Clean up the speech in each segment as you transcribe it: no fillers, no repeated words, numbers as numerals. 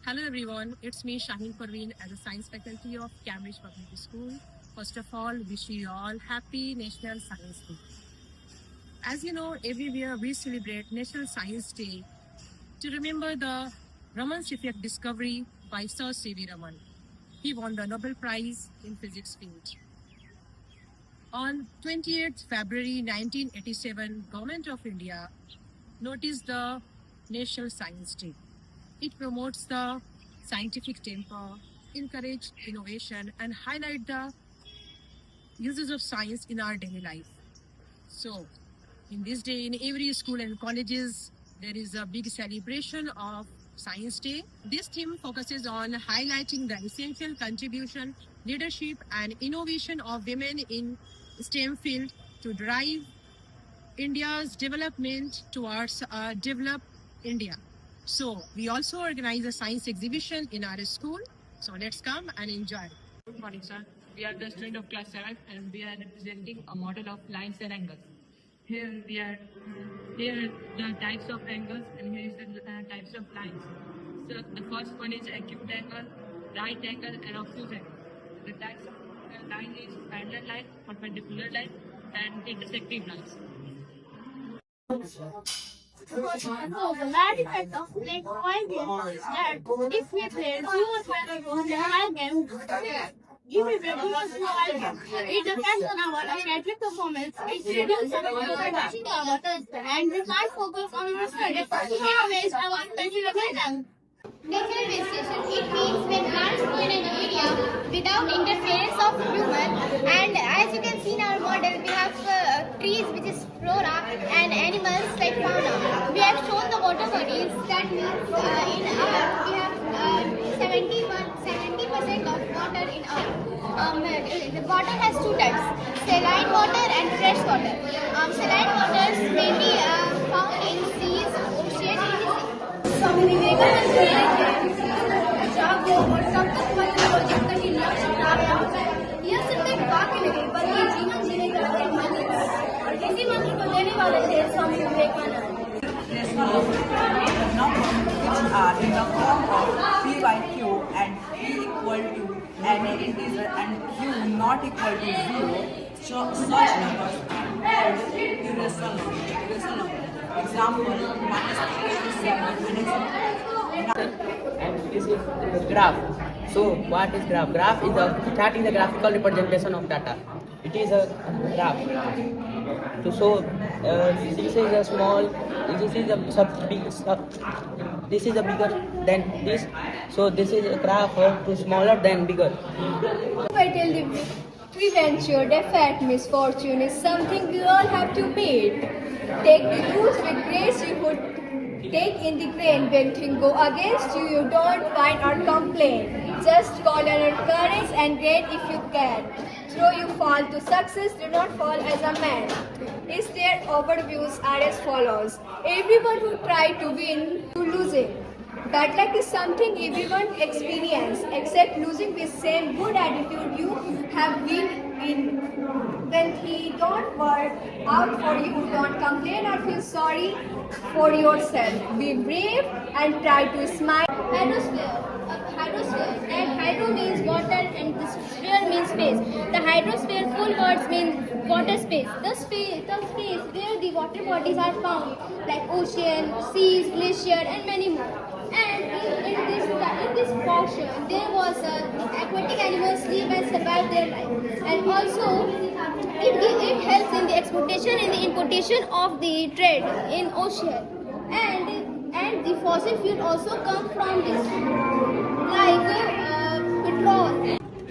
Hello everyone, it's me Shaheen Parveen as a science faculty of Cambridge Public School. First of all, wish you all happy National Science Day. As you know, every year we celebrate National Science Day to remember the Raman's effect discovery by Sir C.V. Raman. He won the Nobel Prize in Physics field. On 28th February 1987, Government of India noticed the National Science Day. It promotes the scientific temper, encourage innovation, and highlight the uses of science in our daily life. So, in this day, in every school and colleges, there is a big celebration of Science Day. This theme focuses on highlighting the essential contribution, leadership, and innovation of women in STEM field to drive India's development towards a developed India. So we also organize a science exhibition in our school. So let's come and enjoy. Good morning, sir. We are the student of class 7 and we are representing a model of lines and angles. Here the types of angles and here is the types of lines. So the first one is acute angle, right angle and obtuse angle. The types of line is parallel line, perpendicular line and intersecting lines. So the main effect of playing point is that if we play duos on the high game, if we play duos in the high game, it depends on our athletic performance, it reduces our attention and we can't focus on our studies. It wastes our attention again. Definite vegetation. It means when plants grow in an area without interference of human. And as you can see in our model, we have trees which is flora and animals like fauna. We have shown the water bodies. That means we have 70% of water in Earth. The water has two types: saline water and fresh water. Saline waters may be found in seas, ocean, Swami Vivekananda जागो और तब तक मत रहो जब तक कि लक्ष्य प्राप्त हो जाए। यह सिर्फ एक वाक्य नहीं बल्कि जीवन जीने का एक मंत्र है और इसी मंत्र को देने वाले थे Swami Vivekananda. The numbers which are in the form of P by Q and P equal to any integer and Q not equal to 0, so such numbers are called irrational numbers. Example, minus 87 and etc. And this is the graph. So what is graph? Graph is that is a graphical representation of data. It is a graph. So this is a small, this is a this is a bigger than this. So this is a graph to smaller than bigger. Fatal preventure, defect, misfortune is something we all have to meet. Take the goods with grace you would take in the grain. When things go against you, you don't whine or complain. Just call on your courage and great if you can. Though you fall to success, do not fall as a man. Is their overviews are as follows: everyone who tried to win to losing. Bad luck is something everyone experiences, except losing with same good attitude you have been in. When he don't work out for you, don't complain or feel sorry for yourself. Be brave and try to smile. Hydrosphere. And hydro means water and the sphere means space. The hydrosphere full words mean water space. The space where the water bodies are found, like ocean, seas, glacier, and many more. And in this portion, there was aquatic animals live and survive their life. And also, it helps in the exportation and the importation of the trade in ocean. And the fossil fuel also come from this, like petrol.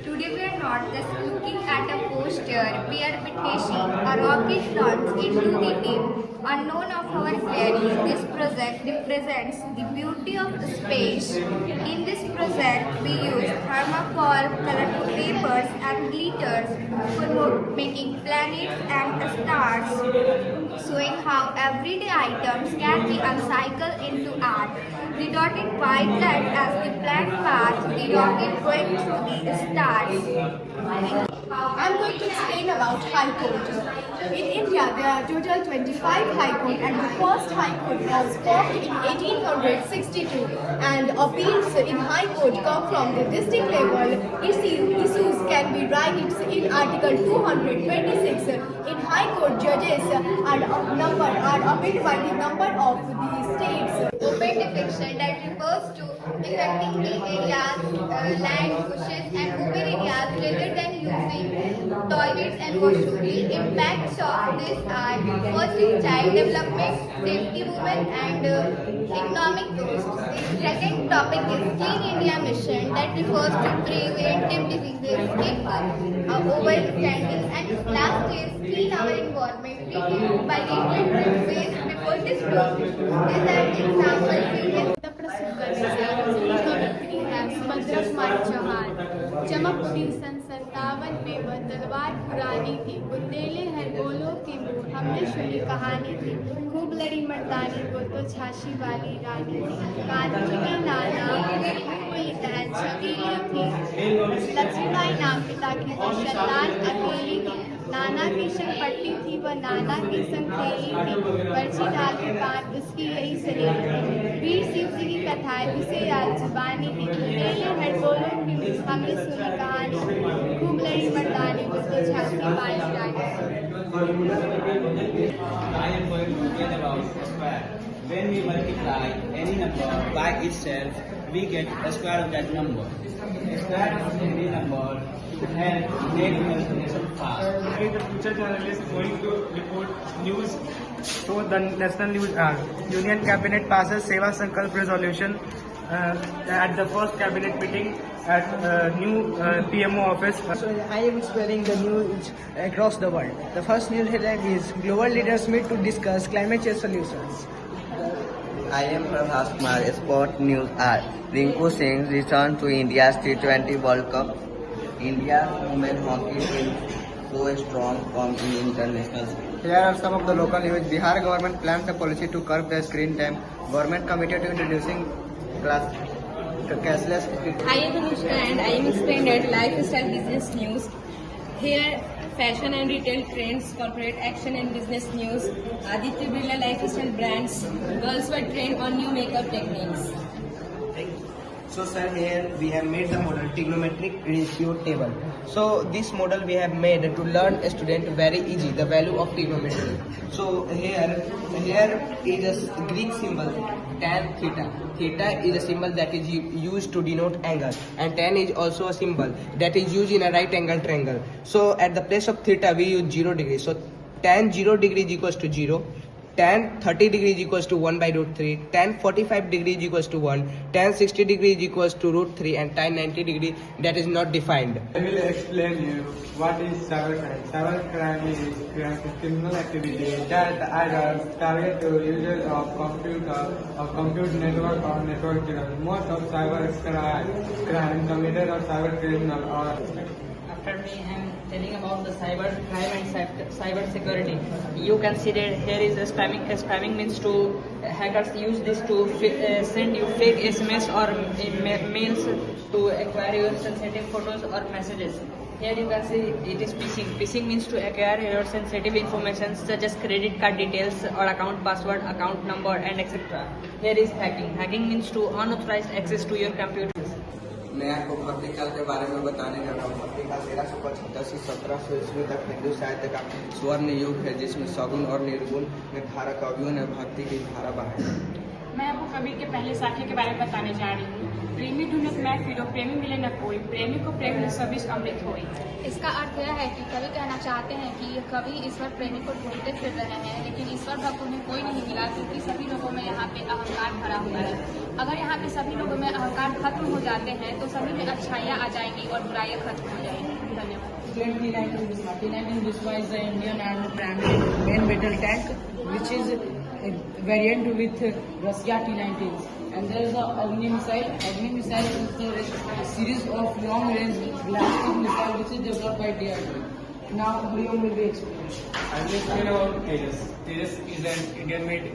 Today we are not just looking at a poster, we are witnessing a rocket launch into the deep unknown of our galaxy. This project represents the beauty of the space. In this project, we use thermocol, colorful papers and glitters for making planets and stars, showing how everyday items can be upcycled into art. The dotted white light as the planned path, the rocket going through the stars. I'm going to explain about High Court. In India, there are total 25 High Court, and the first High Court was formed in 1862. And appeals in High Court come from the district level. Issues can be raised in Article 226. In High Court, judges are appointed by the number of the states. Open defecation that refers to defecting the areas, land, bushes and open areas rather than using toilets and washroom. The impacts of this are first in child development, safety women and economic growth. The second topic is Clean India Mission that refers to preventive diseases, skip overstanding and last is clean our environment. By treating waste before disposal. These are examples. Subhadra Kumari Chauhan चमकती सन 57 में वह तलवार पुरानी थी, बुंदेले हैं बोलों की मोर हमने सुनी कहानी थी, खूब लड़ी मर्दानी वो तो झांसी वाली रानी थी, गांधी जी की नाना कोई बहन छबीली थी, लक्ष्मीबाई नाम पिता की जो संतान अकेली थी, नाना की संग पट्टी थी वह नाना की संग खेली थी, पर्ची डाल के पान उसकी यही सहेली थी, वीर शिव जी की कथाएं उसे याद जुबानी थी, बुंदेले हैं बोलों की हमने सुनी कहानी, खूब लड़ी मर्दानी वो तो झांसी वाली रानी थी। I am going to explain about square. When we multiply any number by itself, we get the square of that number. The square of any number to help make multiplication fast. The future journalist is going to report news. So the national news Union Cabinet passes Seva Sankalp resolution at the first cabinet meeting at new PMO office. So I am spreading the news across the world. The first news headline is Global Leaders Meet to discuss climate change solutions. I am Prabhas Kumar, Sport News R. Rinku Singh returned to India's T20 World Cup. India's women hockey team so strong from the internationals. Here are some of the local news. Bihar government plans a policy to curb the screen time. Government committed to introducing cashless. I am Anushka and I am explaining at Lifestyle Business News. Here, fashion and retail trends, corporate action and business news. Aditya Birla Lifestyle brands. Girls were trained on new makeup techniques. So sir, here we have made the model trigonometric ratio table. So this model we have made to learn a student very easy the value of trigonometry. So here is a Greek symbol tan theta. Theta is a symbol that is used to denote angle, and tan is also a symbol that is used in a right angle triangle. So at the place of theta we use 0 degrees. So tan 0 degrees equals to 0. Tan 30 degrees equals to 1 by root 3, tan 45 degrees equals to 1, tan 60 degrees equals to root 3 and tan 90 degrees that is not defined. I will explain you what is cybercrime. Cybercrime is criminal activity that either target the users of computer or computer network or network channel. Most of cybercrime committed or cybercriminal or After me, I am telling about the cyber crime and cyber security. You can see that here is a spamming. Spamming means to hackers use this to send you fake SMS or mails to acquire your sensitive photos or messages. Here you can see it is phishing. Phishing means to acquire your sensitive information such as credit card details or account password, account number and etc. Here is hacking. Hacking means to unauthorized access to your computers. मैं आपको भक्ति काल के बारे में बताने जा रहा हूँ। भक्ति काल 1375 से 1700 ईस्वी तक हिंदू साहित्य का स्वर्ण युग है, जिसमें सगुण और निर्गुण में धारा कवियों ने भक्ति की धारा बहाई। मैं आपको कबीर के पहले साथी के बारे में बताने जा रही हूँ। प्रेमी ढूंढत मैं फिरो, प्रेमी मिले न कोई, प्रेमी को प्रेम में सभी अमृत होई। इसका अर्थ यह है कि कवि कहना चाहते हैं कि कवि ईश्वर प्रेमी को ढूंढते फिर रहे हैं, लेकिन ईश्वर भक्त उन्हें कोई नहीं मिला, क्योंकि सभी लोगों में यहाँ पे अहंकार भरा हुआ है। अगर यहाँ पे सभी लोगों में अहंकार खत्म हो जाते हैं तो सभी में अच्छाइयाँ आ जाएंगी और बुराइयाँ खत्म हो जाएंगी। धन्यवाद। T19 destroys the Indian Army branded main battle tank, which is a variant with Russia T19s. And there is a Agni missile. Agni missile is a series of long-range ballistic missile which is developed by DRDO. Now Hariom will be explained. I will explain about Tejas. Tejas is an Indian-made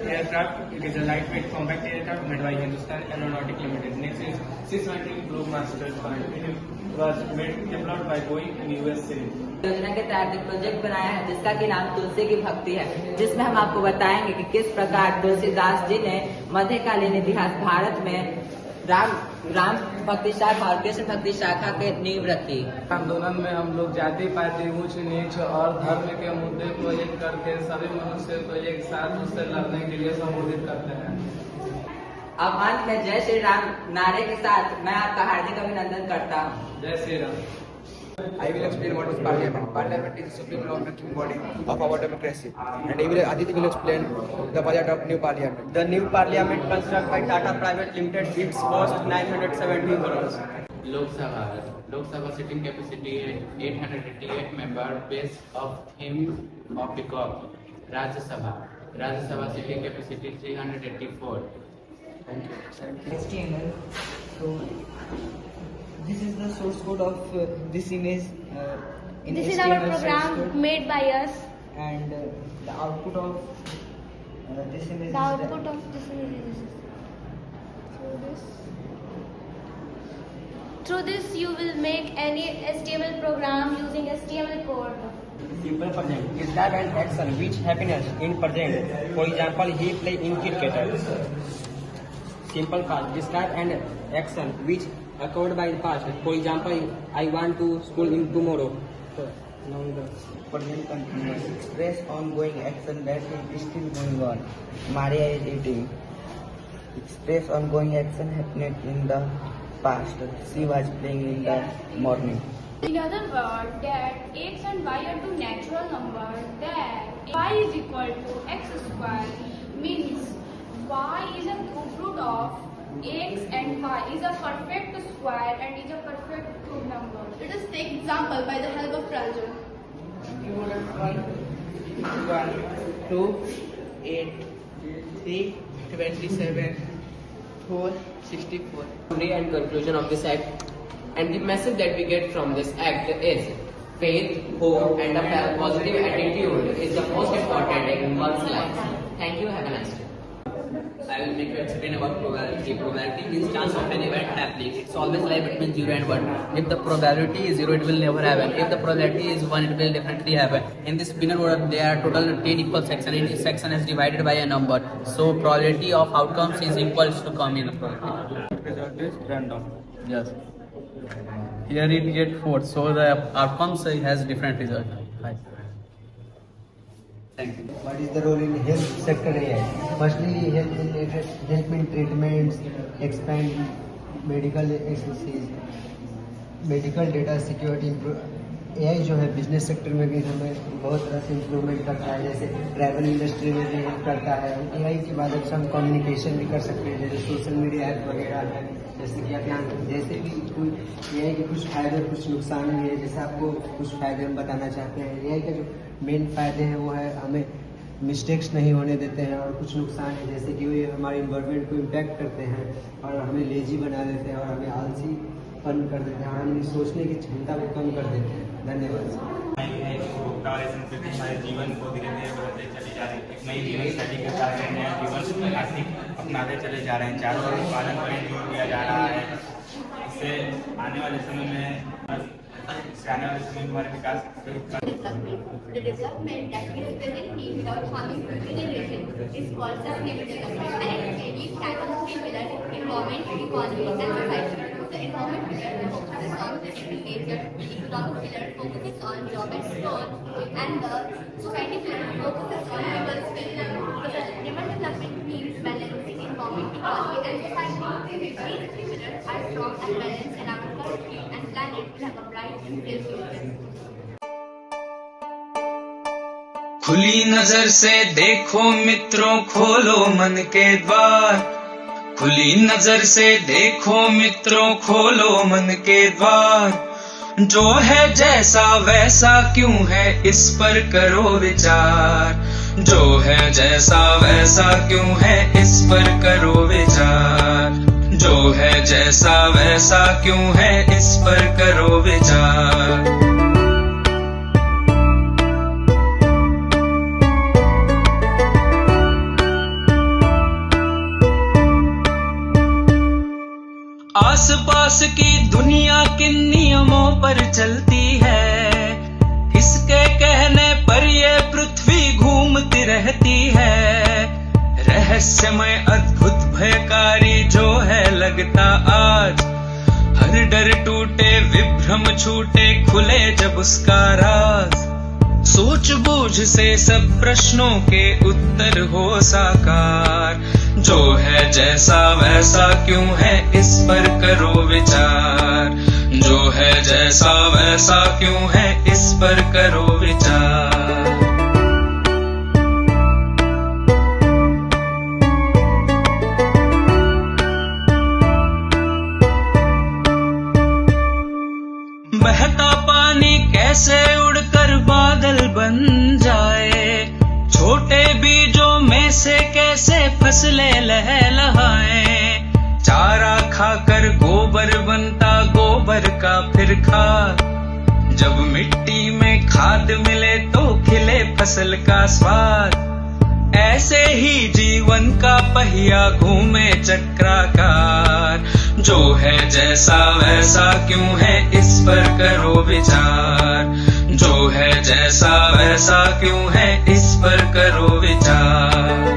aircraft. It is a lightweight compact aircraft made by Hindustan Aeronautic Limited. Next is 619 Globemaster Fund. It was developed by Boeing in USA. योजना के तहत एक project बनाया है जिसका कि नाम तुलसी की भक्ति है, जिसमें हम आपको बताएंगे कि किस प्रकार तुलसीदास जी ने मध्यकालीन इतिहास भारत में राम भक्ति शाखा और कृष्ण भक्ति शाखा के नींव रखी। आंदोलन में हम लोग जाति पाति ऊंच नीच और धर्म के मुद्दे को एक करके सभी मनुष्य को एक साथ उससे लड़ने के लिए संबोधित करते हैं। अब अंत में जय श्री राम नारे के साथ मैं आपका हार्दिक अभिनंदन करता हूँ। जय Shri Ram. I will explain what is Parliament. Parliament is the supreme law-making body of our democracy, and Aditi will explain the budget of new Parliament. The new Parliament constructed by Tata Private Limited, its cost 970 crores. Lok Sabha sitting capacity 888 members, base of theme of peacock. Rajya Sabha sitting capacity 384. Thank you. HTML. So this is the source code of this image. This is our program made by us. And the output of this image. The output of this image is through this you will make any HTML program using HTML code. Simple present is that an action which happiness in present. For example, he play in cricket. Simple past describe an action which occurred by the past. For example, I want to school in tomorrow. So now the present continuous. Express ongoing action that is still going on. Maria is eating. Express ongoing action happening in the past. She was playing in the morning. In other words, that x and y are two natural numbers, that y is equal to x square means y is a cube root of x and y is a perfect square and is a perfect cube number. Let us take example by the help of Praljan. 1, 2, 8, 3, 27, 4, 64. Summary and conclusion of this act. And the message that we get from this act is faith, hope, and a positive attitude is the most important in one's life. Thank you. Have a nice day. I will make you explain about probability. Probability means chance of an event happening. It's always lie between 0 and 1. If the probability is 0, it will never happen. If the probability is 1, it will definitely happen. In this binary order, there are total 10 equal sections, and each section is divided by a number. So probability of outcomes is equals to come in the probability. Result is random. Yes. Here it get 4, so the outcomes has different result. Hi. Thank you. What is the role in health sector AI? Firstly, help in treatments, expand medical expertise, medical data security. AI जो है business sector में भी हमें बहुत तरह से improvement करता है, जैसे ट्रैवल इंडस्ट्री में भी हेल्प करता है। AI की मदद से हम कम्युनिकेशन भी कर सकते हैं, जैसे सोशल मीडिया ऐप वगैरह है। जैसे कि आप यहाँ जैसे भी कोई AI के कुछ फायदे कुछ नुकसान भी है, जैसे आपको कुछ फायदे हम बताना चाहते हैं। AI का जो मेन फायदे हैं वो है हमें मिस्टेक्स नहीं होने देते हैं, और कुछ नुकसान है जैसे कि वो हमारे इन्वायरमेंट को इम्पैक्ट करते हैं और हमें लेजी बना देते हैं और हमें आलसी पन कर देते हैं और हमारी सोचने की क्षमता को कम कर देते हैं। धन्यवाद। हमारे जीवन को धीरे धीरे बदलते चले जा रहे हैं। एक नई जीवन शैली के साथ नया जीवन अपनाते चले जा रहे हैं। चारों ओर पालन पर जोर दिया जा रहा है। इससे आने वाले समय में हमारे विकास The development that is within me without harming future generation is called sustainable development, and it tackles three pillars: environment, economy, and society. The environment pillar focuses on physical nature, the economic pillar focuses on job and growth, and the society pillar focuses on people's well-being. The sustainable development means balancing environment, economy, and society. These three pillars are strong and balanced, and our country and planet will have a bright and safe future. खुली नजर से देखो मित्रों, खोलो मन के द्वार। खुली नजर से देखो मित्रों, खोलो मन के द्वार। जो है जैसा वैसा क्यों है, इस पर करो विचार। जो है जैसा वैसा क्यों है, इस पर करो विचार। जो है जैसा वैसा क्यों है, इस पर करो विचार। पास की दुनिया किन नियमों पर चलती है, किसके कहने पर ये पृथ्वी घूमती रहती है। रहस्यमय अद्भुत भयकारी जो है लगता आज, हर डर टूटे विभ्रम छूटे खुले जब उसका राज। सूझबूझ से सब प्रश्नों के उत्तर हो साकार, जो है जैसा वैसा क्यों है इस पर करो विचार, जो है जैसा वैसा क्यों है इस पर करो विचार। बहता पानी कैसे उड़कर बादल बन जाए, छोटे बीजों में से कैसे फसलें लहलहाएं। चारा खाकर गोबर बनता गोबर का फिर खाद, जब मिट्टी में खाद मिले तो खिले फसल का स्वाद। ऐसे ही जीवन का पहिया घूमे चक्राकार, जो है जैसा वैसा क्यों है इस पर करो विचार, जो है जैसा वैसा क्यों है इस पर करो विचार।